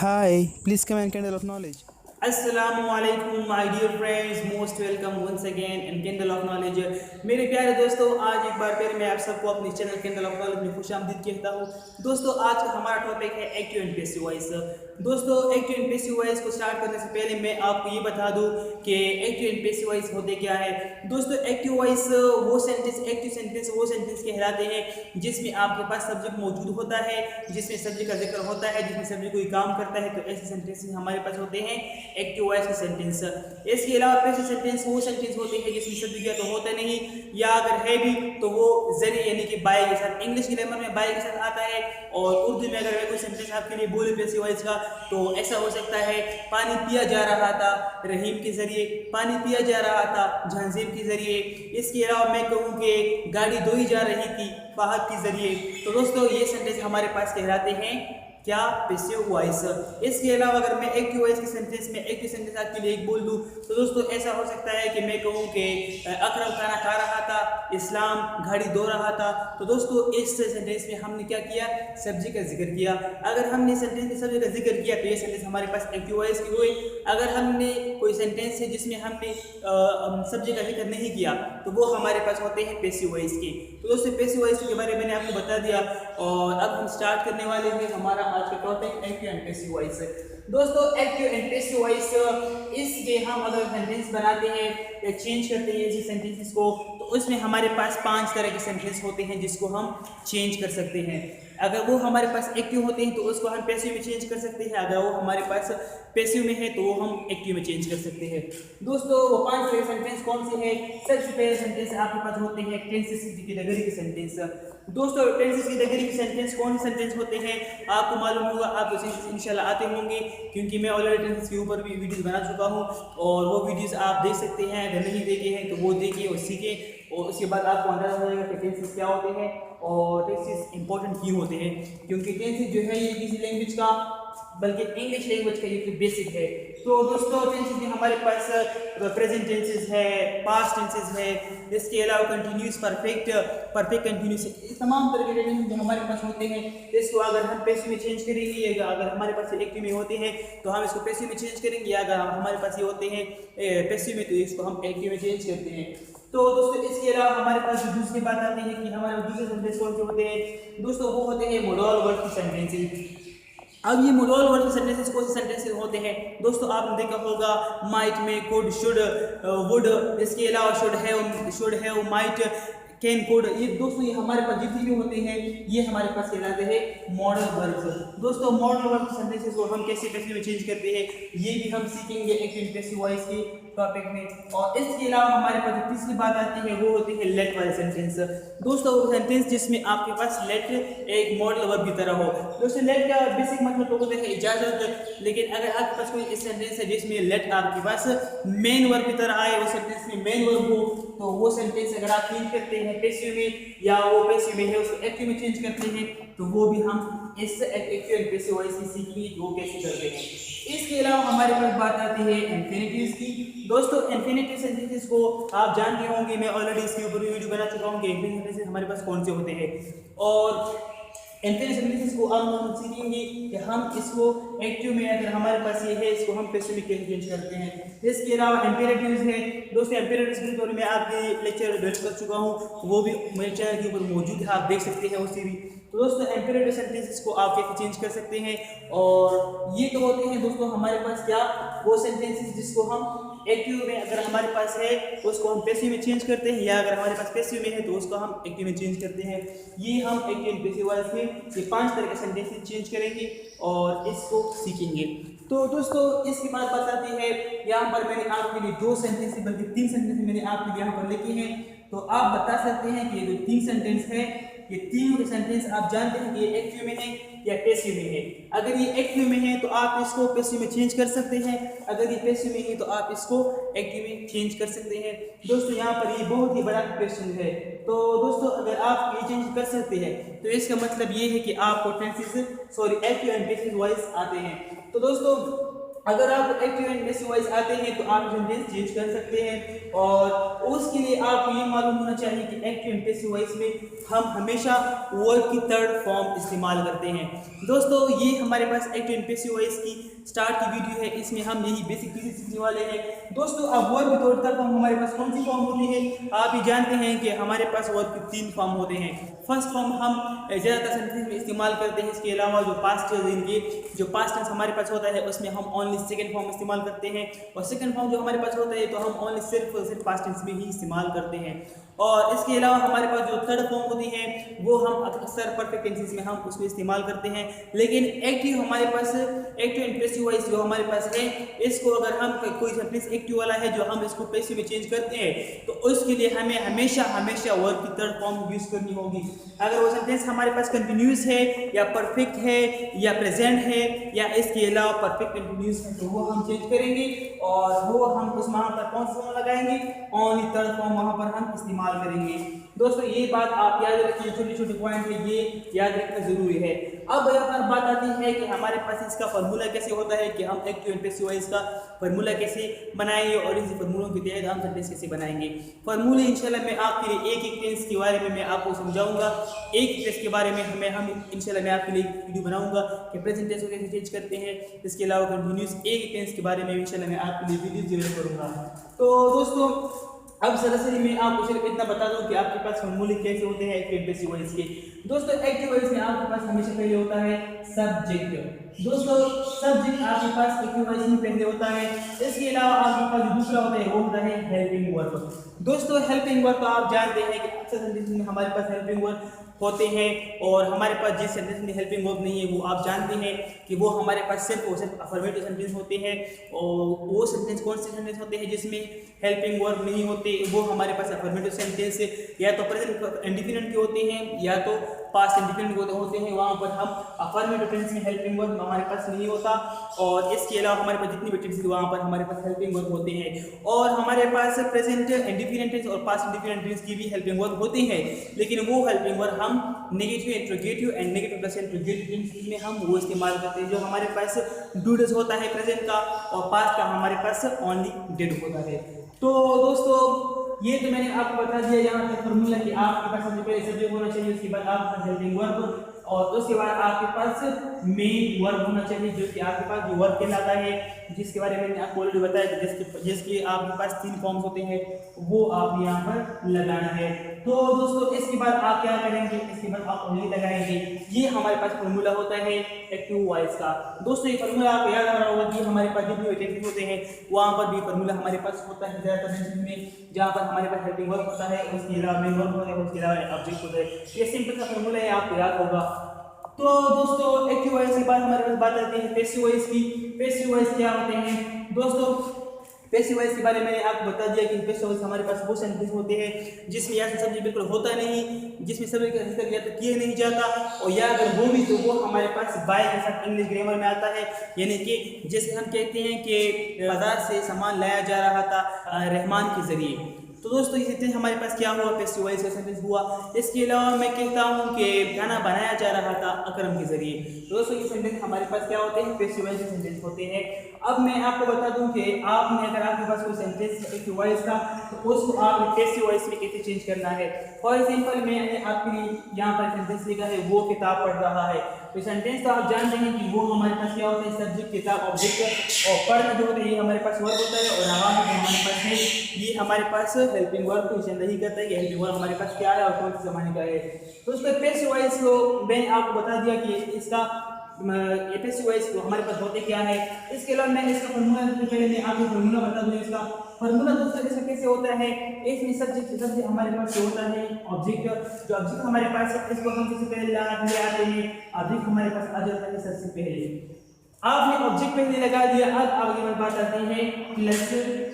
Hi, please come and candle of knowledge. Assalamualaikum my dear friends, most welcome once again in Kindle of Knowledge। मेरे प्यारे दोस्तों, आज एक बार फिर मैं आप सबको अपने चैनल Kindle of Knowledge में खुशामदीद कहता हूँ। दोस्तों, आज का हमारा टॉपिक है एक्टिव एंड पैसिव वॉइस। दोस्तों, एक्टिव एंड पैसिव वॉइस को स्टार्ट करने से पहले मैं आपको ये बता दूं कि एक्टिव एंड पैसिव वॉइस होते क्या है। दोस्तों, एक्टिव वॉइस वो सेंटेंस एक्टिव सेंटेंस वो सेंटेंस कहलाते हैं जिसमें आपके पास सब्जेक्ट मौजूद होता है, जिसमें सब्जेक्ट का जिक्र होता है, जिसमें सब्जेक्ट कोई काम करता है, तो ऐसे सेंटेंस हमारे पास होते हैं एक्टिव वॉइस के सेंटेंस। इसके अलावा पैसिव सेंटेंस वो सेंटेंस होते हैं जिसमें सब्जेक्ट या तो होता नहीं, या अगर है भी तो वो जरिए यानी कि बाय के साथ, इंग्लिश ग्रामर में बाय के साथ आता है। और उर्दू में अगर मैं कोई सेंटेंस आपके लिए बोले पैसिव वॉइस का, तो ऐसा हो सकता है पानी पिया जा रहा था रहीम के जरिए, पानी पिया जा रहा था जहांजीब के जरिए। इसके अलावा मैं कहूँ कि गाड़ी धोई जा रही थी फहद के जरिए। तो दोस्तों, ये सेंटेंस हमारे पास कहलाते हैं क्या, पैसिव वॉइस। इसके अलावा अगर मैं एक्टिव वॉइस के सेंटेंस में एक्टिव सेंटेंस आपके लिए एक बोल दूं, तो दोस्तों ऐसा हो सकता है कि मैं कहूं कि अकरम खाना खा रहा था, इस्लाम गाड़ी धो रहा था। तो दोस्तों, इस सेंटेंस में हमने क्या किया, सब्जेक्ट का जिक्र किया। अगर हमने सेंटेंस में सब्जेक्ट का जिक्र किया तो ये सेंटेंस हमारे पास एक्टिव वॉइस की हुई। अगर हमने कोई सेंटेंस है जिसमें हमने सब्जेक्ट का जिक्र नहीं किया, तो वो हमारे पास होते हैं पैसिव वॉइस के। तो दोस्तों, पैसिव वॉइस के बारे में मैंने आपको बता दिया, और अब हम स्टार्ट करने वाले हैं हमारा आज का topic active and passive voice. दोस्तों, एक्टिव एंड पैसिव वॉइस इसके हम अगर सेंटेंस बनाते हैं या चेंज करते हैं इस सेंटेंसेस को, तो उसमें हमारे पास 5 तरह के सेंटेंस होते हैं जिसको हम चेंज कर सकते हैं। अगर वो हमारे पास एक्टिव होते हैं तो उसको हम पैसिव में चेंज कर सकते हैं, अगर वो हमारे पास पैसिव में है तो वो हम एक्टिव में चेंज कर सकते हैं। दोस्तों, वो 5 तरह के सेंटेंस कौन से हैं? सबसे पहले सेंटेंस आपके पास होते हैं टेंसेस की कैटेगरी के सेंटेंस। दोस्तों, टेंसेस की कैटेगरी के सेंटेंस कौन से सेंटेंस होते हैं आपको मालूम होगा, आपको सेंटेंस इंशाल्लाह आते होंगे, क्योंकि मैं ऑलरेडी टेंसेस के ऊपर भी वीडियोस बना चुका हूं, और वो वीडियोस आप देख सकते हैं। अगर नहीं देखे हैं तो वो देखिए और सीखें, और उसके बाद आपको अंदाजा हो जाएगा कि टेंसेस क्या होते हैं और टेंसेस इंपॉर्टेंट क्यों होते हैं। क्योंकि टेंसेस जो है ये किसी लैंग्वेज का, बल्कि इंग्लिश लैंग्वेज का ये बेसिक है। तो दोस्तों, टेंसेस में हमारे पास प्रेजेंट टेंसेस है, पास्ट टेंसेस है, इसके अलावा कंटिन्यूस, परफेक्ट, परफेक्ट कंटिन्यूस, ये तमाम तरह के टेंसेस जो हमारे पास होते हैं, इसको अगर हम पैसिव में चेंज करेंगे, अगर हमारे पास एक्टिव में होते हैं तो हम इसको पैसिव में चेंज करेंगे, अगर हमारे पास ये होते हैं पैसिव में तो इसको हम एक्टिव में चेंज करते हैं। तो दोस्तों, इसके अलावा हमारे पास जो दूसरी बात आती है कि हमारे दूसरे सेंटेंस कौन से होते हैं, दोस्तों वो होते हैं मोडल वर्ब की सेंटेंसेस। अब ये मोडल वर्ब के सेंटेंसेस कौन से सेंटेंसेस होते हैं? दोस्तों, आपने देखा होगा माइट में, कुड, शुड, वुड, इसके अलावा should have, might, can, could. ये दोस्तों, ये हमारे पास जितने भी होते हैं ये हमारे पास कहलाते हैं मॉडल वर्ब्स। दोस्तों, मॉडल वर्ब के सेंटेंसेस को हम कैसे पैसिव में चेंज करते हैं ये भी हम सीखेंगे एक्टिव एंड पैसिव वॉइस के टॉपिक में। और इसके अलावा हमारे पास जो तीसरी बात आती है वो होती है लेट वाले सेंटेंस। दोस्तों, वो सेंटेंस जिसमें आपके पास लेट एक मॉडल वर्ब की तरह हो। दोस्तों, लेट का बेसिक मतलब तो होता है इजाजत, लेकिन अगर आपके पास कोई सेंटेंस है जिसमें लेट आपके पास मेन वर्ब की तरह आए, वो सेंटेंस में मेन वर्ब हो, तो वो सेंटेंस अगर आप चेंज करते हैं पैसिव में, या वो पैसिव में है उसको एक्टिव में चेंज करते हैं, तो वो भी हम इस एक्टिव एंड पैसिव वॉइस की सीखेंगे कि वो कैसे करते हैं। इसके अलावा हमारे पास बात आती है इंफिनिटिव्स की। दोस्तों, इंफिनिटिव सेंटेंसेस को आप जानते होंगे, मैं ऑलरेडी इसके ऊपर वीडियो बना चुका हूं कि इंफिनिटिव सेंटेंसेस हमारे पास कौन से होते हैं। और इंफिनिटिव सेंटेंसेस को अब हम सीखेंगे कि हम इसको एक्टिव में, अगर हमारे पास ये है, इसको हम पैसिव में कैसे चेंज करते हैं। इसके अलावा इंपेरेटिव्स है। दोस्तों, इंपेरेटिव्स के ऊपर मैं आपके लेक्चर दर्ज कर चुका हूँ, वो भी मेरे चैनल के ऊपर मौजूद है, आप देख सकते हैं उसे भी। तो दोस्तों, इंपेरेटिव सेंटेंसेस को आप कैसे चेंज कर सकते हैं, और ये तो होते हैं दोस्तों हमारे पास क्या, वो सेंटेंसेस जिसको हम एक्टिव में अगर हमारे पास है उसको हम पैसिव में चेंज करते हैं, या अगर हमारे पास पैसिव में है तो उसको हम एक्टिव में चेंज करते हैं। ये हम एक्टिव एंड पैसिव वॉइस में ये 5 तरह के सेंटेंसेस चेंज करेंगे और इसको सीखेंगे। तो दोस्तों, इसके बाद बात आती है, यहाँ पर मैंने आपके लिए 2 सेंटेंस बल्कि 3 सेंटेंस मैंने आपके लिए यहाँ पर लिखे हैं। तो आप बता सकते हैं कि ये जो 3 सेंटेंस है, ये तीनों के सेंटेंस आप जानते हैं कि ये एक्टिव में है या पैसिव में है। अगर ये एक्टिव में है तो आप इसको पैसिव में चेंज कर सकते हैं, अगर ये पैसिव में है तो आप इसको एक्टिव में चेंज कर सकते हैं। दोस्तों, यहाँ पर ये बहुत ही बड़ा क्वेश्चन है। तो दोस्तों, अगर आप ये चेंज कर सकते हैं तो इसका मतलब ये है कि आपको tenses active and passive voice आते हैं। तो दोस्तों, अगर आप एक्टिव एंड पैसिव वॉइस आते हैं तो आप सेंटेंस चेंज कर सकते हैं, और उसके लिए आपको ये मालूम होना चाहिए कि एक्टिव एंड पैसिव वॉइस में हम हमेशा वर्ब की थर्ड फॉर्म इस्तेमाल करते हैं। दोस्तों ये हमारे पास एक्टिव एंड पैसिव वॉइस की स्टार्ट की वीडियो है, इसमें हम यही बेसिक चीज़ें सीखने वाले हैं। दोस्तों अब वर्ब की थर्ड फॉर्म हमारे पास कौन सी फॉर्म होती है? आप ये जानते हैं कि हमारे पास वर्ब की 3 फॉर्म होते हैं। फर्स्ट फॉर्म हम ज़्यादातर सेंटेंस में इस्तेमाल करते हैं, इसके अलावा जो पास्ट टेंस हमारे पास होता है उसमें हम ओनली सेकंड फॉर्म इस्तेमाल करते हैं, और सेकंड फॉर्म जो हमारे पास होता है तो हम ओनली सिर्फ और सिर्फ पास्ट टेंस में ही इस्तेमाल करते हैं। और इसके अलावा हमारे पास जो थर्ड फॉर्म होती है वो हम अक्सर परफेक्ट टेंसेस में हम उसको इस्तेमाल करते हैं। लेकिन एक्टिव हमारे पास एक्टिव एंड पैसिव वॉइस जो हमारे पास है, इसको अगर हम कोई सेंटेंस एक्टिव वाला है जो हम इसको पैसिव में चेंज करते हैं तो उसके लिए हमें हमेशा हमेशा वर्ब की थर्ड फॉर्म यूज करनी होगी। अगर वो सेंटेंस हमारे पास कंटिन्यूस है या परफेक्ट है या प्रेजेंट है या इसके अलावा परफेक्ट कंटिन्यूस है तो वो हम चेंज करेंगे, और वो हम उस वहाँ पर कौन सा फॉर्म लगाएंगे? ओनली थर्ड फॉर्म वहाँ पर हम इस्तेमाल करेंगे। दोस्तों ये बात आप याद रखिए, छोटी छोटी पॉइंट है, ये याद रखना जरूरी है। अब यहाँ पर बात आती है कि हमारे पास इसका फार्मूला कैसे होता है, कि हम एक्टिव एंड पैसिव वॉइस का फार्मूला कैसे बनाएंगे और इस फार्मूलों के तहत हम सेंटेंस कैसे बनाएंगे। फार्मूले इंशाल्लाह मैं आपके लिए एक एक टेंस के बारे में मैं आपको समझाऊंगा, एक टेंस के बारे में हम इंशाल्लाह मैं आपके लिए वीडियो बनाऊंगा कि प्रेजेंट टेंस को कैसे चेंज करते हैं। इसके अलावा कंटिन्यूस एक टेंस के बारे में इंशाल्लाह मैं आपके लिए वीडियो जरूर करूंगा। तो दोस्तों अब सरासरी में आपको सिर्फ इतना बता दूं कि आपके पास फार्मूले कैसे होते हैं एक्टिव पैसिव वॉइस के। दोस्तों एक्टिव वॉइस में आपके पास हमेशा पहले होता है सब्जेक्ट। दोस्तों सब्जेक्ट आपके पास एक्टिव वॉइस में पहले होता है। इसके अलावा आपके पास जो दूसरा होता है वो होता है हेल्पिंग वर्ब। दोस्तों हेल्पिंग वर्ब तो आप जानते हैं कि अक्सर सेंटेंस में हमारे पास हेल्पिंग वर्ब होते हैं, और हमारे पास जिस सेंटेंस में हेल्पिंग वर्ब नहीं है वो आप जानते हैं कि वो हमारे पास सिर्फ अफर्मेटिव सेंटेंस होते हैं। और वो सेंटेंस कौन से सेंटेंस होते हैं जिसमें हेल्पिंग वर्ब नहीं होते? वो हमारे पास अफर्मेटिव सेंटेंस या तो प्रेजेंट इंडिफिनिट के होते हैं या तो पास्ट इंडिफिनिट होते हैं। वहाँ पर हम अफर्मेटिव टेंस में हेल्पिंग वर्ब हमारे पास नहीं होता, और इसके अलावा हमारे पास जितनी भी टेंस वहाँ पर हमारे पास हेल्पिंग वर्ब होते हैं। और हमारे पास प्रेजेंट इंडिफिनिट टेंस और पास्ट इंडिफिनिट टेंस की भी हेल्पिंग वर्ब होते हैं, लेकिन वो हेल्पिंग वर्ब हम negative interrogative and negative plus interrogative tense में हम वो इस्तेमाल करते हैं। जो हमारे पास डू डज होता है प्रेजेंट का, और पास्ट का हमारे पास ओनली डिड होता है। तो दोस्तों ये तो मैंने आपको बता दिया यहाँ पे फॉर्मूला कि आपके पास सबसे पहले सब्जेक्ट होना चाहिए, उसके बाद आपके पास हेल्पिंग वर्ब, और उसके बाद आपके पास मेन वर्ब होना चाहिए जो कि आपके पास जो वर्ब कहलाता है, जिसके बारे में मैंने आपको ऑलरेडी बताया कि जिसके आपके पास 3 फॉर्म्स होते हैं वो आप यहाँ पर लगाना है। तो दोस्तों इसके बाद आप क्या करेंगे? इसके बाद आप ओनली लगाएंगे। ये हमारे पास फॉर्मूला होता है एक्टिव वॉइस का। दोस्तों ये फॉर्मूला आपको याद आ रहा होगा कि हमारे पास जितने टेक्निक होते हैं वहाँ पर भी फॉर्मूला हमारे पास होता है ज़्यादातर में, जहाँ पर हमारे पास हेल्पिंग वर्ब होता है, उसके अलावा मेन वर्ब होता है, उसके अलावा ऑब्जेक्ट होता है। ये सिंपल सा फॉर्मूला है, आपको याद होगा। तो दोस्तों एक्टिव वॉइस के बाद हमारे पास बात आती है पैसिव वॉइस की। पैसिव वॉइस क्या होते हैं? दोस्तों पैसिव वॉइस के बारे में मैंने आपको बता दिया कि पैसिव वॉइस हमारे पास वो सेंटेंस होते हैं जिसमें या तो सब्जेक्ट बिल्कुल होता नहीं, जिसमें सब्जेक्ट का जिक्र या तो किया नहीं जाता, और या अगर वो भी तो वो हमारे पास बाय के साथ इंग्लिश ग्रामर में आता है। यानी कि जैसे हम कहते हैं कि बाजार से सामान लाया जा रहा था रहमान के जरिए। तो दोस्तों ये सेंटेंस हमारे पास क्या हुआ? पैसिव वॉइस का सेंटेंस हुआ। इसके अलावा मैं कहता हूँ कि खाना बनाया जा रहा था अकरम के जरिए। दोस्तों ये सेंटेंस हमारे पास क्या होते हैं? पैसिव वॉइस के सेंटेंस होते हैं। अब मैं आपको बता दूं कि आपने अगर आपके पास कोई सेंटेंस है एक्टिव वॉइस का तो उसको आपने पैसिव वॉइस में कैसे चेंज करना है। फॉर एग्जांपल मैंने आपके लिए यहाँ पर सेंटेंस लिखा है वो किताब पढ़ रहा है। तो सेंटेंस तो आप जानते हैं कि वो हमारे पास क्या होता है? सब्जेक्ट, किताब, ऑब्जेक्ट, और पढ़ना जो होता है ये हमारे पास वर्ब होता है, और आवाज जो हमारे पास है ये हमारे पास हेल्पिंग वर्ब को क्वेश्चन नहीं करता है कि हेल्पिंग वर्ब हमारे पास क्या है और कौन से जमाने का है। तो उसका पैसिव वॉइस को मैंने आपको बता दिया कि इसका पैसिव वॉइस को हमारे पास होते क्या है। इसके अलावा मैंने इसका फॉर्मूला पहले मैं आपको फॉर्मूला बता दूं। इसका फॉर्मूला दोस्तों इसका कैसे होता है? इसमें सब्जेक्ट हमारे पास जो होता है ऑब्जेक्ट, जो ऑब्जेक्ट हमारे पास है इसको हम सबसे पहले ले आते हैं। ऑब्जेक्ट हमारे पास आ जाता है सबसे पहले। आपने ऑब्जेक्ट पहले लगा दिया, अब आगे बात आती है प्लस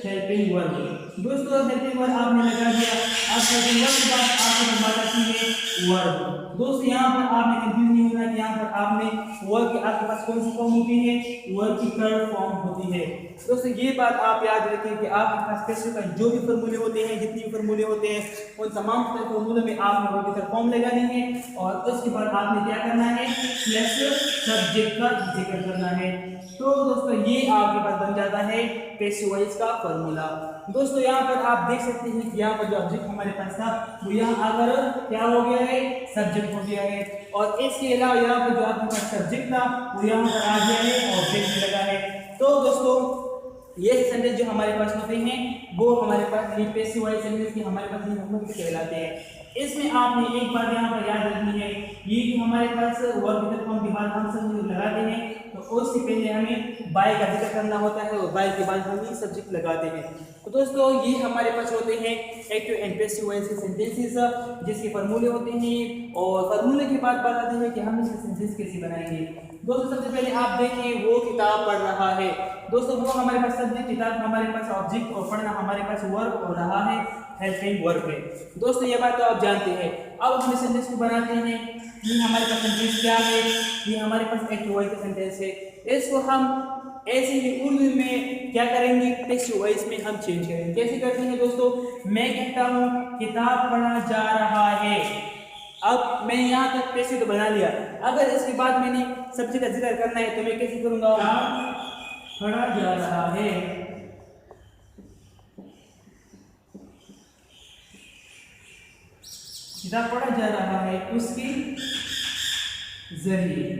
हेल्पिंग वर्ब। दोस्तों हेल्पिंग वर्ब आपने लगा दिया। अब हेल्पिंग वर्ब के बाद आपको बात आती है वर्ब। दोस्तों यहाँ पर आपने कंफ्यूज नहीं होना कि यहाँ पर आपने वर्ब के आपके पास कौन सी फॉर्म होती है, वर्ब की थर्ड फॉर्म होती है। दोस्तों ये बात आप याद रखें कि आपके पास पेशे का जो भी फॉर्मूले होते हैं, जितनी भी फॉर्मूले होते हैं, उन तमाम फॉर्मूले में आपने वर्ब की थर्ड फॉर्म लगानी है और उसके बाद आपने क्या करना है, प्लस सब्जेक्ट का जिक्र करना है। तो दोस्तों ये आपके पास बन जाता है पेशे वाइज का फॉर्मूला। दोस्तों यहाँ पर आप देख सकते हैं कि यहाँ पर जो ऑब्जेक्ट हमारे पास था वो यहाँ आकर क्या हो गया है, सब्जेक्ट हो गया है। और इसके अलावा यहाँ पर जो आपके पास सब्जेक्ट था वो यहाँ पर आ गया है, ऑब्जेक्ट में लगा है। तो दोस्तों ये सेंटेंस जो हमारे पास होते हैं वो हमारे पास ये पैसिव वॉइस सेंटेंस की हमारे पास ये कहलाते हैं। इसमें आपने एक बात यहाँ पर याद रखनी है, ये कि हमारे पास वर्ब की फॉर्म के बाद हम सब लगाते हैं तो उससे पहले हमें बाय का जिक्र करना होता है और बाय के बाद हम ये सब्जेक्ट लगाते हैं। तो दोस्तों ये हमारे पास होते हैं एक्टिव एंड पैसिव वॉइस के सेंटेंसेस जिसके फार्मूले होते हैं और फार्मूले के बाद बात आती है कि हम इसके सेंटेंस कैसे बनाएंगे। दोस्तों सबसे पहले आप देखिए वो किताब पढ़ रहा है। दोस्तों वो हमारे पास सब्जेक्ट, किताब हमारे पास ऑब्जेक्ट और पढ़ना हमारे पास वर्ब हो रहा है, हेल्पिंग वर्ब है। दोस्तों ये बात तो आप जानते हैं। अब हम सेंटेंस को बनाते हैं। ये हमारे पास सेंटेंस क्या है, ये हमारे पास एक्टिव वॉइस का सेंटेंस है। इसको हम ऐसे ही उर्दू में क्या करेंगे, पैसिव वॉइस में हम चेंज करेंगे। कैसे करते हैं दोस्तों, मैं कहता हूँ किताब पढ़ा जा रहा है। अब मैं यहाँ तक पैसे तो बना लिया, अगर इसके बाद मैंने सब्जेक्ट का जिक्र करना है तो मैं कैसे करूँगा, पढ़ा जा रहा है। किताब पढ़ा जा रहा है उसके जरिए।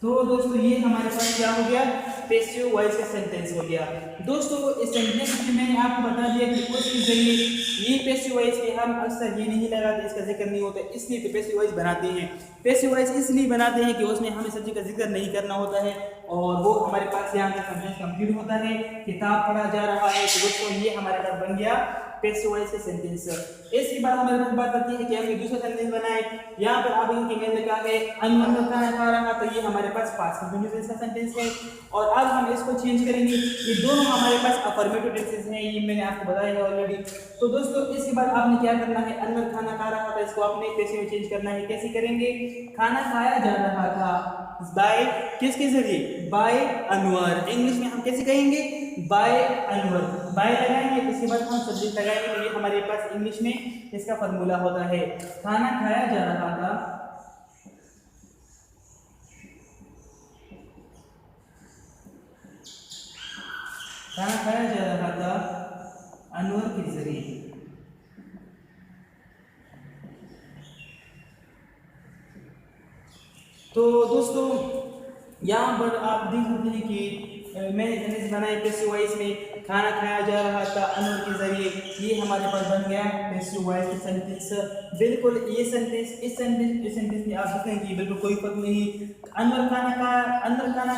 तो दोस्तों ये हमारे पास क्या हो गया, पैसिव वॉइस का सेंटेंस हो गया। दोस्तों इस सेंटेंस में मैंने आपको बता दिया कि उसके जरिए, ये पैसिव वॉइस में हम अक्सर ये नहीं लगाते, इसका जिक्र नहीं होता, इसलिए तो पैसिव वॉइस बनाते हैं। पैसिव वॉइस इसलिए बनाते हैं कि उसमें हमें सब्जेक्ट का जिक्र नहीं करना होता है और वो हमारे पास यहाँ पे सेंटेंस कंप्लीट होता है, किताब पढ़ा जा रहा है। तो दोस्तों ये हमारे पास बन गया पैसिव वॉइस का सेंटेंस। इसके बाद हमारे पास बात आती है कि हमने दूसरा सेंटेंस बनाए। यहाँ पर आप इनके मैंने कहा है अनवर खाना खा रहा, तो ये हमारे पास पास्ट कंटिन्यूअस का सेंटेंस है। और अब हम इसको चेंज करेंगे, ये दोनों हमारे पास अफर्मेटिव टेंसेस हैं, ये मैंने आपको बताया है ऑलरेडी। तो दोस्तों इसके बाद आपने क्या करना है, अनवर खाना खा रहा था, इसको आपने पैसिव में चेंज करना है। कैसे करेंगे, खाना खाया जा रहा था बाय किसके जरिए, बाय अनवर। इंग्लिश में हम कैसे कहेंगे, बाय अनवर। बाय लगाएंगे, इसके बाद हम सब्जेक्ट लगाएंगे, तो ये हमारे पास इंग्लिश में इसका फॉर्मूला होता है, खाना खाया जा रहा था अनवर के जरिए। तो दोस्तों यहाँ पर आप देख सकते हैं कि मैंने सेंटेंस बनाए पैसिव वॉइस में, खाना खाया जा रहा था अनवर के जरिए, ये हमारे पास बन गया पैसिव वॉइस का सेंटेंस। बिल्कुल ये सेंटेंस इस सेंटेंस में आप देखेंगे कि बिल्कुल कोई फर्क नहीं, अनवर खाना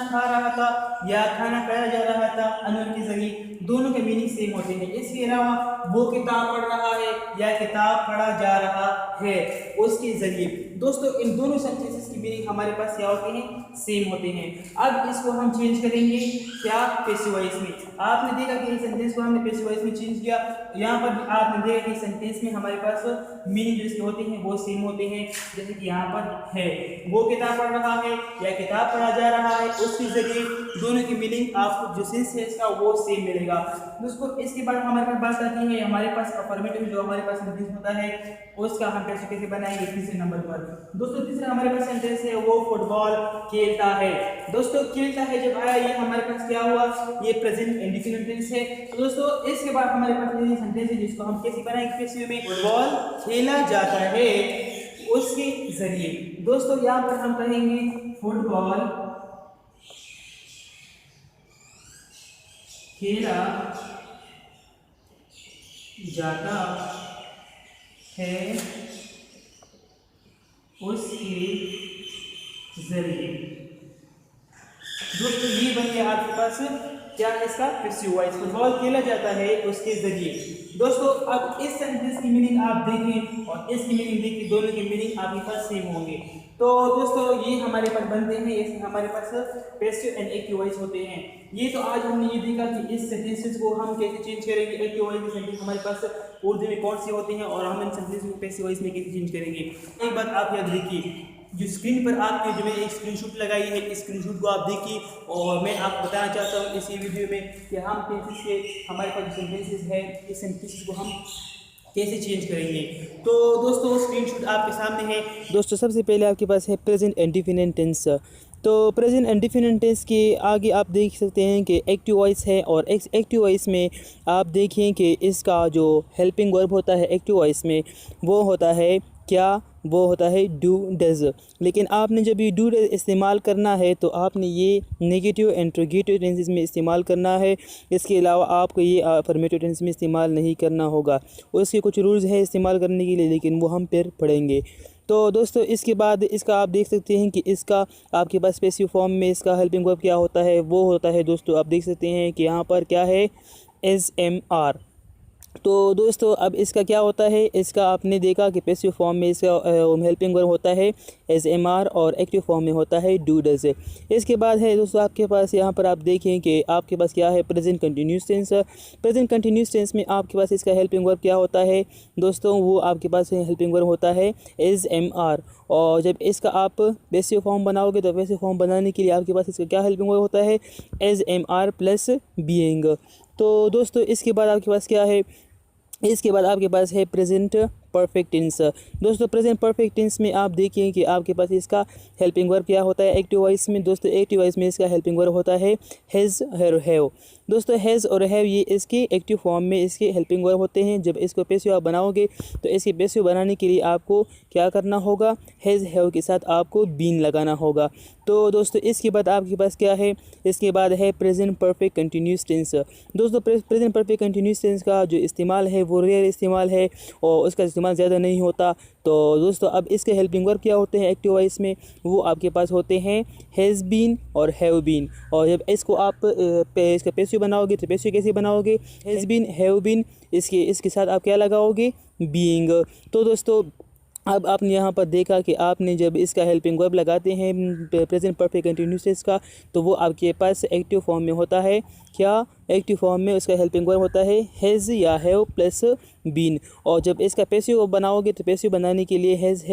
खा रहा था या खाना खाया जा रहा था अनवर के जरिए, दोनों के मीनिंग सेम होते हैं। इसके अलावा वो किताब पढ़ रहा है या किताब पढ़ा जा रहा है उसके जरिए। दोस्तों इन दोनों सेंटेंसेस की मीनिंग हमारे पास क्या होते हैं, सेम होते हैं। अब इसको हम चेंज करेंगे क्या, पैसिव वॉइस में। आपने देखा कि इस सेंटेंस को हमने पैसिव वॉइस में चेंज किया, यहाँ पर भी आपने देखा कि सेंटेंस में हमारे पास मीनिंग जो इसके होते हैं वो सेम होते हैं। जैसे कि यहाँ पर है वो किताब पढ़ रहा है या किताब पढ़ा जा रहा है, उसके जरिए दोनों की मीनिंग आपको जो सेंस है इसका वो सेम मिलेगा। दोस्तों इसके बाद हमारे पास बात आती है, हमारे पास अफर्मेटिव जो हमारे पास सेंटेंस होता है उसका हम कैसे बनाएंगे, तीसरे नंबर पर। दोस्तों तीसरा हमारे पास सेंटेंस है वो फुटबॉल खेलता है। दोस्तों खेलता है जब आया ये हमारे पास क्या हुआ, ये प्रेजेंट इंडिफिनिट टेंस है। तो दोस्तों इसके बाद हमारे पास ये सेंटेंस है जिसको हम कैसे बनाएंगे पैसिव में, फुटबॉल खेला जाता है उसके जरिए। दोस्तों यहाँ पर हम कहेंगे फुटबॉल खेला जाता है उसके जरिए। दोस्तों ये बन गया आपके पास क्या इसका पैसिव वॉइस फुटबॉल खेला जाता है उसके जरिए। दोस्तों अब इस सेंटेंस की मीनिंग आप देखें और इसकी मीनिंग देखें, दोनों की मीनिंग आपके पास सेम होंगे। तो दोस्तों ये हमारे पास बनते हैं, इसमें हमारे पास पैसिव एंड एक्टिव वॉइस होते हैं। ये तो आज हमने ये देखा कि इस सेंटेंसेस को हम कैसे चेंज करेंगे। एक्टिव वॉइस के सेंटेंस हमारे पास उर्दू में कौन से होते हैं और हम इन सेंटेंस को पैसिव वॉइस में कैसे चेंज करेंगे। एक बात आप याद रखिए, जो स्क्रीन पर आपके जो मैंने एक स्क्रीनशॉट लगाई है, इस स्क्रीनशॉट को आप देखिए और मैं आपको बताना चाहता हूँ इसी वीडियो में कि हम टेंसेस के हमारे पास जो सेंटेंसेस है इस सेंटेंसेस को हम कैसे चेंज करेंगे। तो दोस्तों स्क्रीनशॉट आपके सामने है। दोस्तों सबसे पहले आपके पास है प्रेजेंट इंडेफिनिट टेंस। तो प्रेजेंट इंडेफिनिट टेंस के आगे आप देख सकते हैं कि एक्टिव वॉइस है और एक्टिव वॉइस में आप देखें कि इसका जो हेल्पिंग वर्ब होता है एक्टिव वॉइस में वो होता है क्या, वो होता है डू डज। लेकिन आपने जब ये डू डज इस्तेमाल करना है तो आपने ये नेगेटिव इंट्रोगेटिव टेंसेस में इस्तेमाल करना है। इसके अलावा आपको ये अफर्मेटिव टेंस में इस्तेमाल नहीं करना होगा। उसके कुछ रूल्स हैं इस्तेमाल करने के लिए, लेकिन वो हम फिर पढ़ेंगे। तो दोस्तों इसके बाद इसका आप देख सकते हैं कि इसका आपके पास पैसिव फॉर्म में इसका हेल्पिंग वर्ब क्या होता है, वो होता है दोस्तों आप देख सकते हैं कि यहाँ पर क्या है, SMR। तो दोस्तों अब इसका क्या होता है, इसका आपने देखा कि पैसिव फॉर्म में इसका हेल्पिंग वर्ब होता है SMR और एक्टिव फॉर्म में होता है डू डज। इसके बाद है दोस्तों आपके पास यहाँ पर आप देखें कि आपके पास क्या है, present continuous tense. Present continuous tense में आपके पास इसका हेल्पिंग वर्ब क्या होता है दोस्तों, वो आपके पास हेल्पिंग वर्ब होता है SMR। और जब इसका आप पैसिव फॉर्म बनाओगे तो पैसिव फॉर्म बनाने के लिए आपके पास इसका क्या हेल्पिंग वर्ब होता है, SMR प्लस बीइंग। तो दोस्तों इसके बाद आपके पास क्या है, इसके बाद आपके पास है प्रेजेंट परफेक्ट टेंस। दोस्तों प्रेजेंट परफेक्ट टेंस में आप देखिए कि आपके पास इसका हेल्पिंग वर्ब क्या होता है एक्टिव वॉइस में। दोस्तों एक्टिव वॉइस में इसका हेल्पिंग वर्ब होता है हैज़ और हैव। दोस्तों हैज़ और हैव ये इसके एक्टिव फॉर्म में इसके हेल्पिंग वर्ब होते हैं। जब इसको पैसिव आप बनाओगे तो इसके पैसिव बनाने के लिए आपको क्या करना होगा, हैज़ हैव के साथ आपको बीन लगाना होगा। तो दोस्तों इसके बाद आपके पास क्या है, इसके बाद है प्रेजेंट परफेक्ट कंटिन्यूस टेंस। दोस्तों प्रेजेंट परफेक्ट कंटिन्यूस टेंस का जो इस्तेमाल है वो रेयर इस्तेमाल है और उसका इस्तेमाल ज़्यादा नहीं होता। तो दोस्तों अब इसके हेल्पिंग वर्ब क्या होते हैं एक्टिव वॉइस में, वो आपके पास होते हैं हैज़ बीन और हैव बीन। और जब इसको आप इसका पैसिव बनाओगे तो पैसिव कैसे बनाओगे, हैज़ बीन हैव बीन, इसके साथ आप क्या लगाओगे, बीइंग। तो दोस्तों अब आपने यहाँ पर देखा कि आपने जब इसका हेल्पिंग वर्ब लगाते हैं प्रेजेंट परफेक्ट कंटिन्यूस टेंस का तो वो आपके पास एक्टिव फॉर्म में होता है क्या, एक्टिव फॉर्म में उसका हेल्पिंग वर्ब होता है हैज़ या हैव प्लस बीन। और जब इसका पैसिव बनाओगे तो पैसिव बनाने के लिए हैज़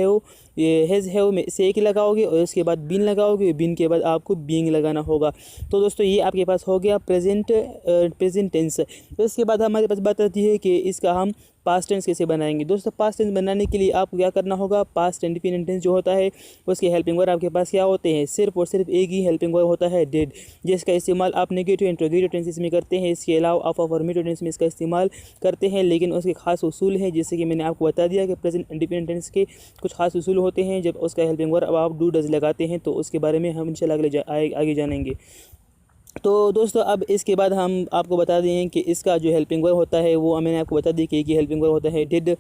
हैव में से एक लगाओगे और उसके बाद बीन लगाओगे, बीन के बाद आपको बीइंग लगाना होगा। तो दोस्तों ये आपके पास हो गया प्रेजेंट टेंस। तो इसके बाद हमारे पास बात आती है कि इसका हम पास्ट टेंस कैसे बनाएंगे। दोस्तों पास्ट टेंस बनाने के लिए आपको क्या करना होगा, पास्ट इंडेफिनिट टेंस जो होता है उसके हेल्पिंग वर्ब आपके पास क्या होते हैं, सिर्फ और सिर्फ एक ही हेल्पिंग वर्ब होता है डिड, जिसका इस्तेमाल आप नेगेटिव इंट्रोगेटिव टेंसेस में करते हैं। इसके अलावा आप अफर्मेटिव टेंस में इसका इस्तेमाल करते हैं, लेकिन उसके खास उसूल हैं। जैसे कि मैंने आपको बता दिया कि प्रेजेंट इंडेफिनिट टेंस के कुछ खास उसूल होते हैं। जब उसका हेल्पिंग वर्ब आप डू डज लगाते हैं तो उसके बारे में हम इंशाल्लाह आगे जानेंगे। तो दोस्तों अब इसके बाद हम आपको बता दें कि इसका जो हेल्पिंग वर्ब होता है वो मैंने आपको बता दी कि हेल्पिंग वर्ब होता है डिड।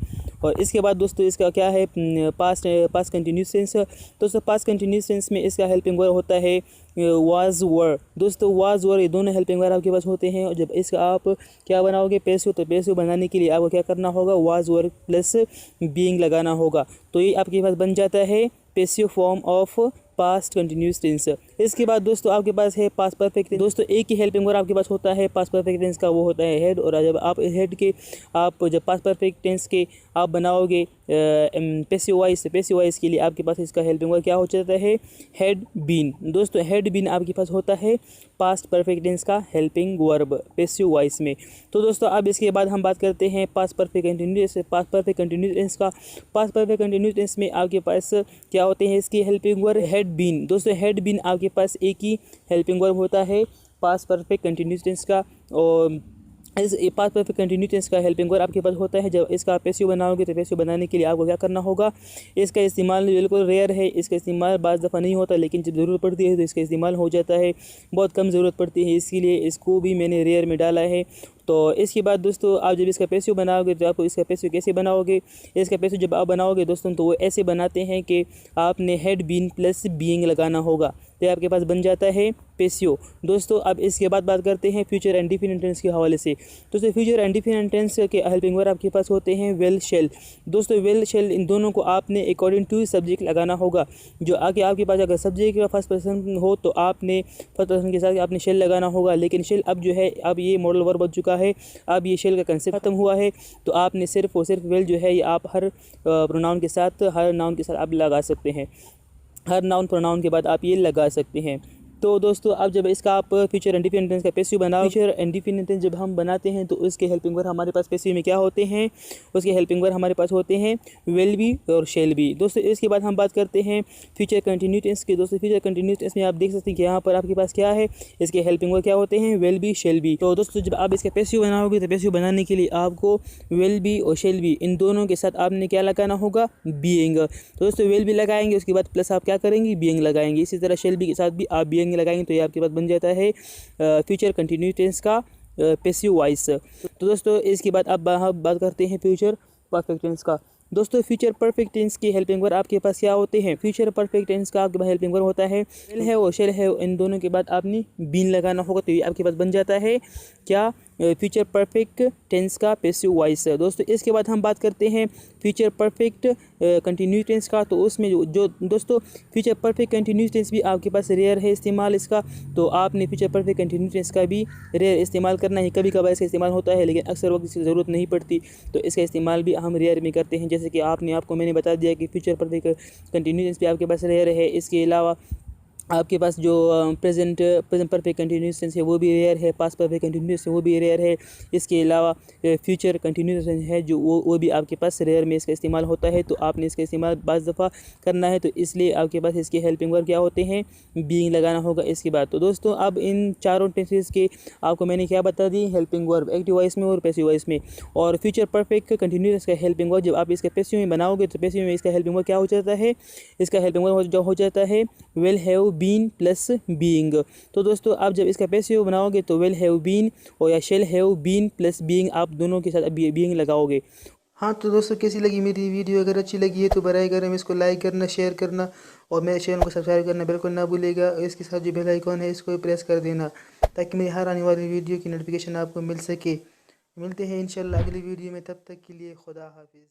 और इसके बाद दोस्तों इसका क्या है, पास्ट कंटिन्यूस टेंस। दोस्तों पास्ट कंटिन्यूस टेंस में इसका हेल्पिंग वर्ब होता है वाज वर। दोस्तों वाज वर ये दोनों हेल्पिंग वर्ब आपके पास होते हैं। और जब इसका आप क्या बनाओगे पैसिव, तो पैसिव बनाने के लिए आपको क्या करना होगा, वाज वर प्लस बीइंग लगाना होगा। तो ये आपके पास बन जाता है passive form of past continuous tense. इसके बाद दोस्तों आपके पास है पास्ट परफेक्ट। दोस्तों एक ही हेल्पिंग वर्ब आपके पास होता है पास्ट परफेक्ट टेंस का, वो होता है हेड। और जब आप हेड के जब पास्ट परफेक्ट टेंस के आप बनाओगे पैसिव वॉइस के लिए आपके पास इसका हेल्पिंग वर्ब क्या हो जाता है, हेड बीन। दोस्तों हेड बीन आपके पास होता है पास्ट परफेक्ट टेंस का हेल्पिंग वर्ब पैसिव वॉइस में। तो दोस्तों अब इसके बाद हम बात करते हैं पास्ट परफेक्ट कंटिन्यूस टेंस का। पास्ट परफेक्ट कंटिन्यूस टेंस में आपके पास क्या होते हैं इसकी हेल्पिंग वर्ब, हेड बीन। दोस्तों हेड बीन आपके पास एक ही हेल्पिंग वर्ब होता है पास्ट परफेक्ट कंटिन्यूस टेंस का। और इस पास्ट परफेक्ट कंटिन्यूस टेंस का हेल्पिंग वर्ब आपके पास होता है। जब इसका पैसिव बनाओगे तो पैसिव बनाने के लिए आपको क्या करना होगा, इसका इस्तेमाल बिल्कुल रेयर है, इसका इस्तेमाल बाज़ दफ़ा नहीं होता, लेकिन जब ज़रूरत पड़ती है तो इसका इस्तेमाल हो जाता है। बहुत कम ज़रूरत पड़ती है, इसीलिए इसको भी मैंने रेयर में डाला है। तो इसके बाद दोस्तों आप जब इसका पैसिव बनाओगे तो आपको इसका पैसिव कैसे बनाओगे, इसका पैसिव जब आप बनाओगे दोस्तों तो वो ऐसे बनाते हैं कि आपने हेड बीन प्लस बीइंग लगाना होगा। तो ये आपके पास बन जाता है पेसियो। दोस्तों अब इसके बाद बात करते हैं फ्यूचर इंडेफिनिट टेंस के हवाले से। दोस्तों फ्यूचर इंडेफिनिट टेंस के हेल्पिंग वर्ब आपके पास होते हैं विल, शेल। दोस्तों विल, शेल इन दोनों को आपने अकॉर्डिंग टू सब्जेक्ट लगाना होगा। जो आगे आपके पास अगर सब्जेक्ट फर्स्ट पर्सन हो तो आपने फर्स्ट पर्सन के साथ आपने शेल लगाना होगा, लेकिन शेल अब जो है अब ये मॉडल वर्ब बन चुका है, अब ये शेल का कंसेप्ट खत्म हुआ है। तो आपने सिर्फ और सिर्फ विल जो है ये आप हर प्रोनाउन के साथ, हर नाउन के साथ आप लगा सकते हैं। हर नाउन प्रोनाउन के बाद आप ये लगा सकते हैं। तो दोस्तों अब जब इसका आप फ्यूचर इंडेफिनिट टेंस का पैसिव बनाओ, फ्यूचर इंडेफिनिट टेंस जब हम बनाते हैं तो उसके हेल्पिंग वर्ब हमारे पास पैसिव में क्या होते हैं, उसके हेल्पिंग वर्ब हमारे पास होते हैं विल बी और शेल बी। दोस्तों इसके बाद हम बात करते हैं फ्यूचर कंटिन्यू टेंस की। दोस्तों फ्यूचर कंटिन्यू टेंस में आप देख सकते हैं कि यहाँ पर आपके पास क्या है, इसके हेल्पिंग वर्ब क्या होते हैं, विल बी, शेल बी। तो दोस्तों जब आप इसका पैसिव बनाओगे तो पैसिव बनाने के लिए आपको विल बी और शेल बी इन दोनों के साथ आपने क्या लगाना होगा, बीइंग। तो दोस्तों विल बी लगाएंगे, उसके बाद प्लस आप क्या करेंगे, बीइंग लगाएंगे। इसी तरह शेल बी के साथ भी आप बीइंग लगाएंगे तो ये आपके बन जाता है फ्यूचर कंटिन्यू टेंस का पैसिव वॉइस। तो दोस्तों इसके बाद अब बात करते हैं फ्यूचर परफेक्ट टेंस का। दोस्तों फ्यूचर परफेक्ट टेंस की हेल्पिंग वर्ब आपके पास क्या होते हैं, फ्यूचर परफेक्ट टेंस का आपके पास हेल्पिंग वर्ब होता है विल है और शेल है, इन दोनों के बाद आपने बीन लगाना होगा तो ये आपके पास बन जाता है क्या, फ्यूचर परफेक्ट टेंस का पैसिव वॉइस। दोस्तों इसके बाद हम बात करते हैं फ्यूचर परफेक्ट कंटिन्यू टेंस का। तो उसमें जो दोस्तों फ्यूचर परफेक्ट कंटिन्यू टेंस भी आपके पास रेयर है इस्तेमाल इसका, तो आपने फ्यूचर परफेक्ट कंटिन्यू टेंस का भी रेयर इस्तेमाल करना है। कभी कभार इसका इस्तेमाल होता है लेकिन अक्सर वक्त इसकी ज़रूरत नहीं पड़ती, तो इसका इस्तेमाल भी हम रेयर में करते हैं। जैसे कि आपको मैंने बता दिया कि फ्यूचर परफेक्ट कंटिन्यू टेंस भी आपके पास रेयर है। इसके अलावा आपके पास जो प्रेजेंट परफेक्ट कंटिन्यूस टेंस है वो भी रेयर है, पास्ट परफेक्ट कंटिन्यूस है वो भी रेयर है। इसके अलावा फ्यूचर कंटिन्यूस टेंस है जो वो भी आपके पास रेयर में इसका इस्तेमाल होता है, तो आपने इसका इस्तेमाल बाज़ दफ़ा करना है, तो इसलिए आपके पास इसके हेल्पिंग वर्ब क्या होते हैं, बीइंग लगाना होगा इसके बाद। तो दोस्तों अब इन चारों टेंसेस के आपको मैंने क्या बता दी, हेल्पिंग वर्ब एक्टिव वॉइस में और पैसिव वॉइस में। और फ्यूचर परफेक्ट कंटिन्यूस का हेल्पिंग वर्ब जब आप इसका पैसिव में बनाओगे तो पैसिव में इसका हेल्पिंग वर्ब क्या हो जाता है, इसका हेल्पिंग वर्ब जो हो जाता है will have been plus being. तो दोस्तों आप जब इसका पैसिव बनाओगे तो विल हैव बीन और या shall have been plus being आप दोनों के साथ बीइंग लगाओगे। हाँ तो दोस्तों कैसी लगी मेरी वीडियो, अगर अच्छी लगी है तो बराए करम इसको लाइक करना, शेयर करना और मेरे चैनल को सब्सक्राइब करना बिल्कुल ना भूलेगा। इसके साथ जो बेल आइकॉन है इसको प्रेस कर देना ताकि मेरी हर आने वाली वीडियो की नोटिफिकेशन आपको मिल सके। मिलते हैं इंशाल्लाह अगली वीडियो में, तब तक के लिए खुदा हाफिज़।